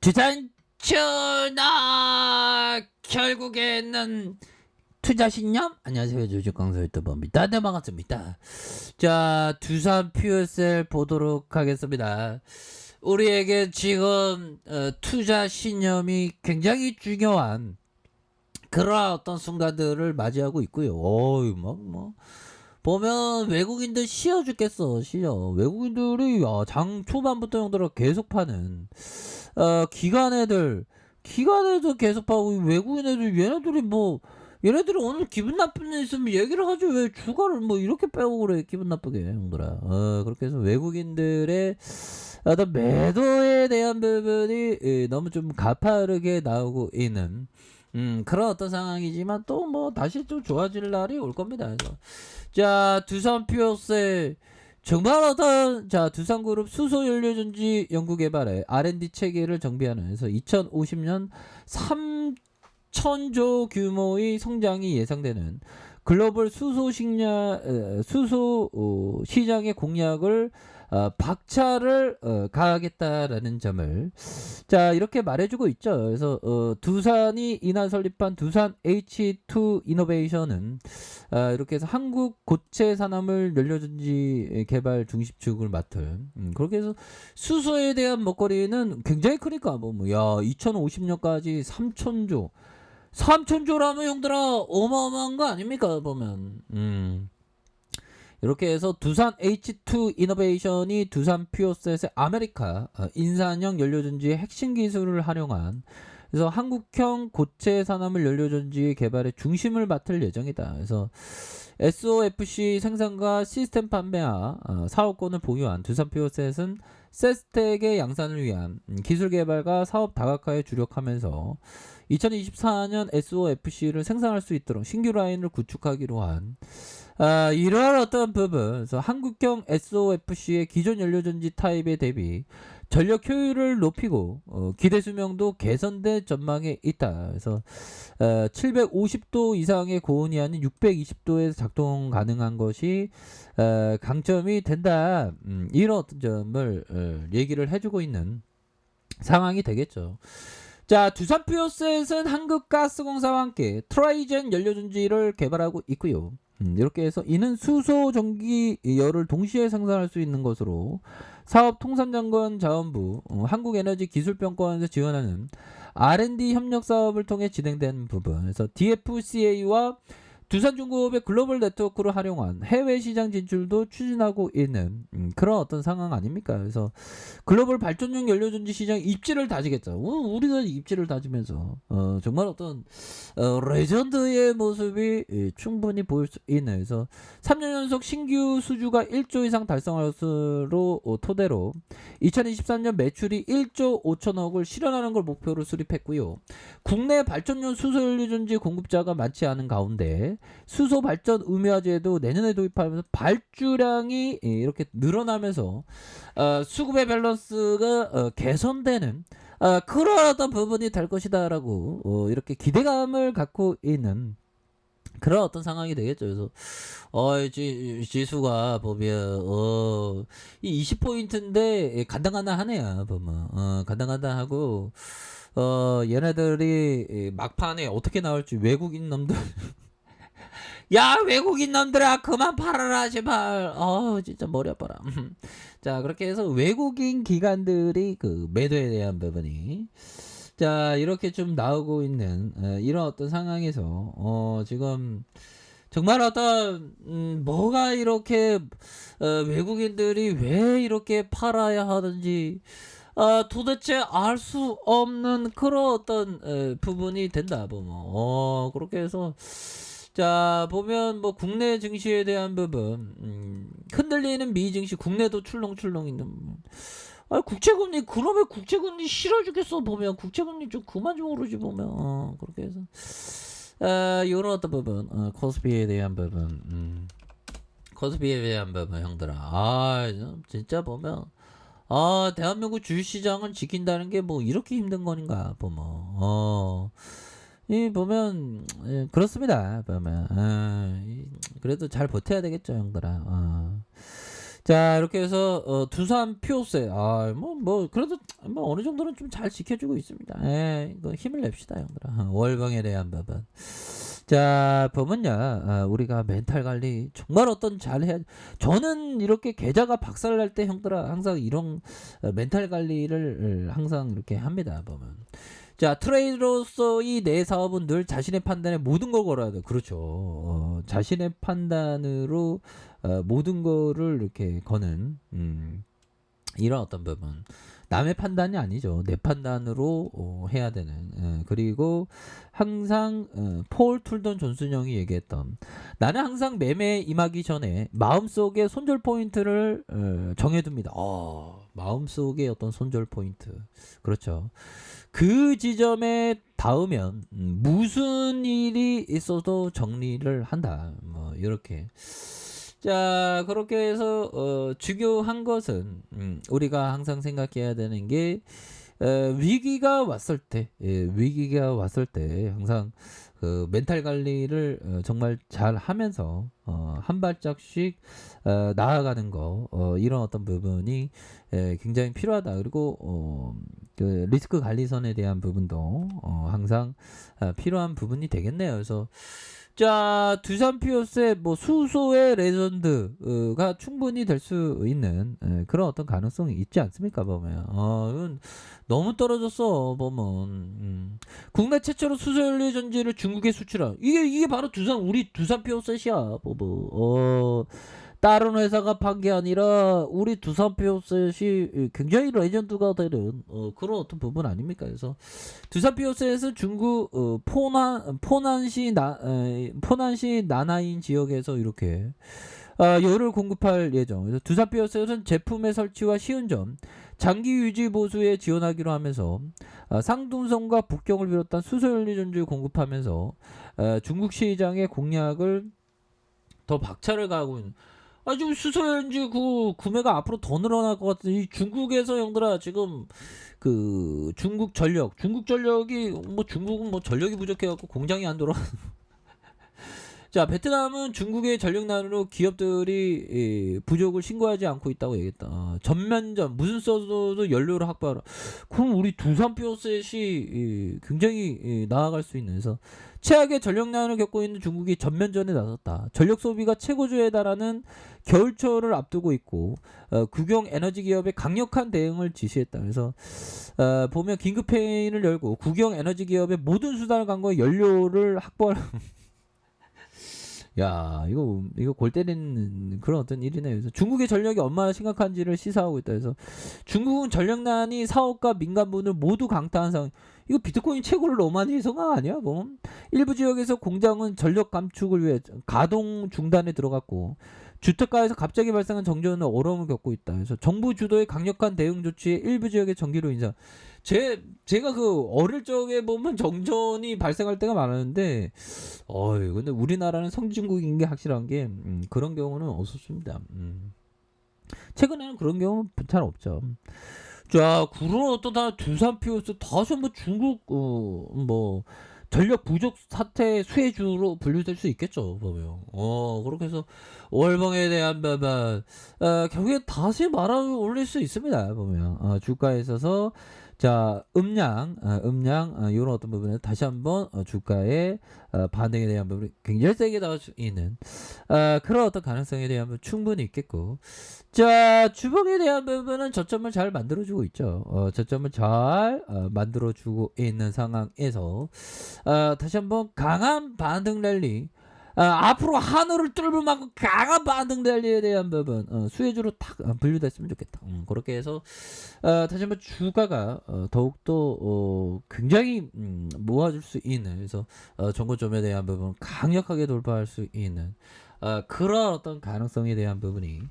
주산천하 결국에는 투자신념? 안녕하세요, 주식강사 유튜버입니다. 네, 반갑습니다. 자, 두산 퓨어셀 보도록 하겠습니다. 우리에게 지금 투자신념이 굉장히 중요한 그런 어떤 순간들을 맞이하고 있고요. 어이, 보면 외국인들 쉬어 죽겠어, 쉬어. 외국인들이 장 초반부터 형들아 계속 파는 기관 애들 계속 파고, 외국인 애들 얘네들이 오늘 기분 나쁜 일 있으면 얘기를 하지, 왜 주가를 이렇게 빼고 그래, 기분 나쁘게 형들아. 그렇게 해서 외국인들의 어떤 매도에 대한 부분이 너무 좀 가파르게 나오고 있는 그런 어떤 상황이지만, 또 다시 좀 좋아질 날이 올 겁니다. 그래서 자, 두산 퓨어셀 정말 두산그룹 수소연료전지 연구개발에 R&D 체계를 정비하는, 그래서 2050년 3천조 규모의 성장이 예상되는 글로벌 수소 시장의 공약을 박차를 가하겠다라는 점을 이렇게 말해주고 있죠. 그래서 두산이 이날 설립한 두산 H2 이노베이션은 이렇게 해서 한국 고체 산화물 연료전지 개발 중심축을 맡을, 그렇게 해서 수소에 대한 먹거리는 굉장히 크니까 2050년까지 3천조라면 형들아 어마어마한 거 아닙니까 보면. 이렇게 해서 두산 H2 이노베이션이 두산 퓨어셋의 아메리카 인산형 연료전지의 핵심 기술을 활용한, 그래서 한국형 고체 산화물 연료전지 개발의 중심을 맡을 예정이다. 그래서 SOFC 생산과 시스템 판매와 사업권을 보유한 두산 퓨어셋은 세스텍의 양산을 위한 기술 개발과 사업 다각화에 주력하면서 2024년 SOFC를 생산할 수 있도록 신규 라인을 구축하기로 한 이러한 어떤 부분, 그래서 한국형 SOFC의 기존 연료전지 타입에 대비 전력 효율을 높이고 기대 수명도 개선될 전망에 있다. 그래서 750도 이상의 고온이 아닌 620도에서 작동 가능한 것이 강점이 된다. 이런 어떤 점을 얘기를 해주고 있는 상황이 되겠죠. 자, 두산 퓨어셋은 한국가스공사와 함께 트라이젠 연료전지를 개발하고 있고요. 이렇게 해서 이는 수소, 전기, 열을 동시에 생산할 수 있는 것으로 사업통상자원부 한국에너지기술평가원에서 지원하는 R&D 협력 사업을 통해 진행된 부분. 그래서 DFCA와 두산중공업의 글로벌 네트워크를 활용한 해외 시장 진출도 추진하고 있는 그런 어떤 상황 아닙니까? 그래서 글로벌 발전용 연료전지 시장 입지를 다지겠죠. 우리가 입지를 다지면서 정말 어떤 레전드의 모습이 충분히 보일 수 있는, 그래서 3년 연속 신규 수주가 1조 이상 달성할 것으로 토대로 2023년 매출이 1조 5천억을 실현하는 걸 목표로 수립했고요. 국내 발전용 수소연료전지 공급자가 많지 않은 가운데 수소 발전 음유화제도 내년에 도입하면서 발주량이 이렇게 늘어나면서 수급의 밸런스가 개선되는 그런 어떤 부분이 될 것이다라고 이렇게 기대감을 갖고 있는 그런 어떤 상황이 되겠죠. 그래서 지수가 보면 이 20포인트인데 간당간당하네요. 보면 간당간당하고 얘네들이 막판에 어떻게 나올지, 외국인 놈들 야, 외국인 놈들아 그만 팔아라 제발. 진짜 머리 아파라. 자, 그렇게 해서 외국인 기관들이 그 매도에 대한 부분이 이렇게 좀 나오고 있는 이런 어떤 상황에서 지금 정말 어떤 뭐가 이렇게 외국인들이 왜 이렇게 팔아야 하는지 도대체 알 수 없는 그런 어떤 부분이 된다 보면. 그렇게 해서 자, 보면 국내 증시에 대한 부분, 흔들리는 미 증시, 국내도 출렁출렁 있는 부분. 국채금리, 그러면 국채금리 싫어 죽겠어. 보면 국채금리 좀 그만 좀 오르지 보면. 그렇게 해서 요런 어떤 부분, 코스피에 대한 부분, 코스피에 대한 부분 형들아, 진짜 보면 대한민국 주식시장을 지킨다는 게 이렇게 힘든 거인가 보면. 보면 그렇습니다. 보면 그래도 잘 버텨야 되겠죠 형들아. 자, 이렇게 해서 두산 피오세 그래도 뭐 어느 정도는 좀 잘 지켜주고 있습니다. 예, 이거 힘을 냅시다, 형들아. 월봉에 대한 부분. 자, 보면요, 우리가 멘탈 관리 정말 어떤 잘 해야. 저는 이렇게 계좌가 박살날 때 형들아 항상 이런 멘탈 관리를 항상 이렇게 합니다. 보면. 자, 트레이더로서의 내 사업은 늘 자신의 판단에 모든 걸 걸어야 돼. 그렇죠. 자신의 판단으로 모든 거를 이렇게 거는 이런 어떤 부분. 남의 판단이 아니죠. 내 판단으로 해야 되는. 그리고 항상 폴 툴던 존슨형이 얘기했던, 나는 항상 매매에 임하기 전에 마음속에 손절 포인트를 정해둡니다. 마음속에 어떤 손절 포인트. 그렇죠. 그 지점에 닿으면 무슨 일이 있어도 정리를 한다. 뭐 이렇게. 자, 그렇게 해서 중요한 것은 우리가 항상 생각해야 되는 게 위기가 왔을 때, 위기가 왔을 때 항상 그 멘탈 관리를 정말 잘 하면서 한 발짝씩 나아가는 거, 이런 어떤 부분이 굉장히 필요하다. 그리고 그 리스크 관리선에 대한 부분도 항상 필요한 부분이 되겠네요. 그래서 자, 두산 피오스의 뭐 수소의 레전드가 충분히 될 수 있는 그런 어떤 가능성이 있지 않습니까, 보면. 이건 너무 떨어졌어, 보면. 국내 최초로 수소연료 전지를 중국에 수출한, 이게 바로 우리 두산 피오셋이야, 보면. 다른 회사가 판 게 아니라 우리 두산 피오셋이 굉장히 레전드가 되는 그런 어떤 부분 아닙니까? 그래서 두산 피오셋은 중국 포난시 나나인 지역에서 이렇게 열을 공급할 예정. 그래서 두산 피오셋은 제품의 설치와 시운전, 장기 유지 보수에 지원하기로 하면서 상둥성과 북경을 비롯한 수소연료 전지를 공급하면서 중국 시장의 공략을 더 박차를 가하고 있는. 지금 수소연지 그 구매가 앞으로 더 늘어날 것 같은. 이 중국에서 형들아 지금 그 중국 전력이 뭐 중국은 뭐 전력이 부족해갖고 공장이 안 돌아. 자, 베트남은 중국의 전력난으로 기업들이 부족을 신고하지 않고 있다고 얘기했다. 전면전 무슨 써도 연료를 확보하라. 그럼 우리 두산 피오셋이 굉장히 나아갈 수 있는. 그래서 최악의 전력난을 겪고 있는 중국이 전면전에 나섰다. 전력 소비가 최고조에 달하는 겨울철을 앞두고 있고 국영 에너지 기업에 강력한 대응을 지시했다. 그래서 보면 긴급 회의를 열고 국영 에너지 기업의 모든 수단을 강구해 연료를 확보하라. 야, 이거 골 때리는 그런 어떤 일이네요. 그래서 중국의 전력이 얼마나 심각한지를 시사하고 있다. 그래서 중국은 전력난이 사업과 민간분을 모두 강타한 상황. 이거 비트코인 최고를 너무 많이 생각 아니야? 뭐 일부 지역에서 공장은 전력 감축을 위해 가동 중단에 들어갔고 주택가에서 갑자기 발생한 정전은 어려움을 겪고 있다. 그래서 정부 주도의 강력한 대응 조치에 일부 지역의 전기료 인상. 제가 그 어릴 적에 보면 정전이 발생할 때가 많았는데, 근데 우리나라는 선진국인 게 확실한 게 그런 경우는 없었습니다. 최근에는 그런 경우는 잘 없죠. 자, 그런 어떤 다 두산 피오스 다시 뭐 중국 뭐 전력 부족 사태 수혜주로 분류될 수 있겠죠, 보면. 그렇게 해서 월봉에 대한 부분 결국에 다시 말아 올릴 수 있습니다, 보면. 주가에 있어서 자, 음량 이런 어떤 부분에 다시 한번 주가의 반등에 대한 부분이 굉장히 세게 나올 수 있는 그런 어떤 가능성에 대한 부분 충분히 있겠고. 자, 주봉에 대한 부분은 저점을 잘 만들어주고 있죠. 저점을 잘 만들어주고 있는 상황에서 다시 한번 강한 반등 랠리, 앞으로 하늘을 뚫을 만큼 강한 반등 랠리에 대한 부분 수혜주로 탁 분류됐으면 좋겠다. 그렇게 해서 다시 한번 주가가 더욱더 굉장히 모아줄 수 있는, 그래서 정고점에 대한 부분 강력하게 돌파할 수 있는 그런 어떤 가능성에 대한 부분이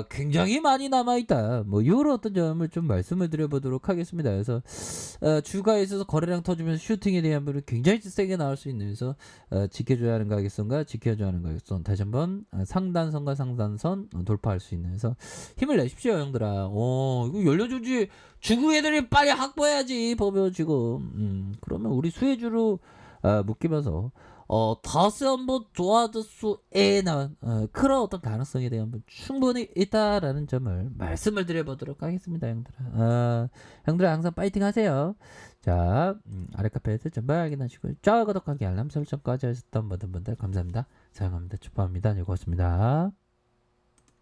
굉장히 많이 남아있다. 뭐 이런 어떤 점을 좀 말씀을 드려보도록 하겠습니다. 그래서 주가에 있어서 거래량 터지면서 슈팅에 대한 부분이 굉장히 세게 나올 수 있는, 그래서 지켜줘야 하는 가격선과 지켜줘야 하는 가격선, 다시 한번 상단선과 상단선 돌파할 수 있는, 그래서 힘을 내십시오, 형들아. 이거 연료조지 중국 애들이 빨리 확보해야지, 보면 지금. 그러면 우리 수혜주로 묶이면서 다시 한번 좋아질 수 있는 그런 어떤 가능성에 대한 충분히 있다라는 점을 말씀을 드려보도록 하겠습니다, 형들아. 형들아 항상 파이팅 하세요. 자, 아래 카페에서 전부 확인하시고 좋아요, 구독하기, 알람 설정까지 하셨던 모든 분들 감사합니다. 사랑합니다. 축복합니다. 즐거웠습니다.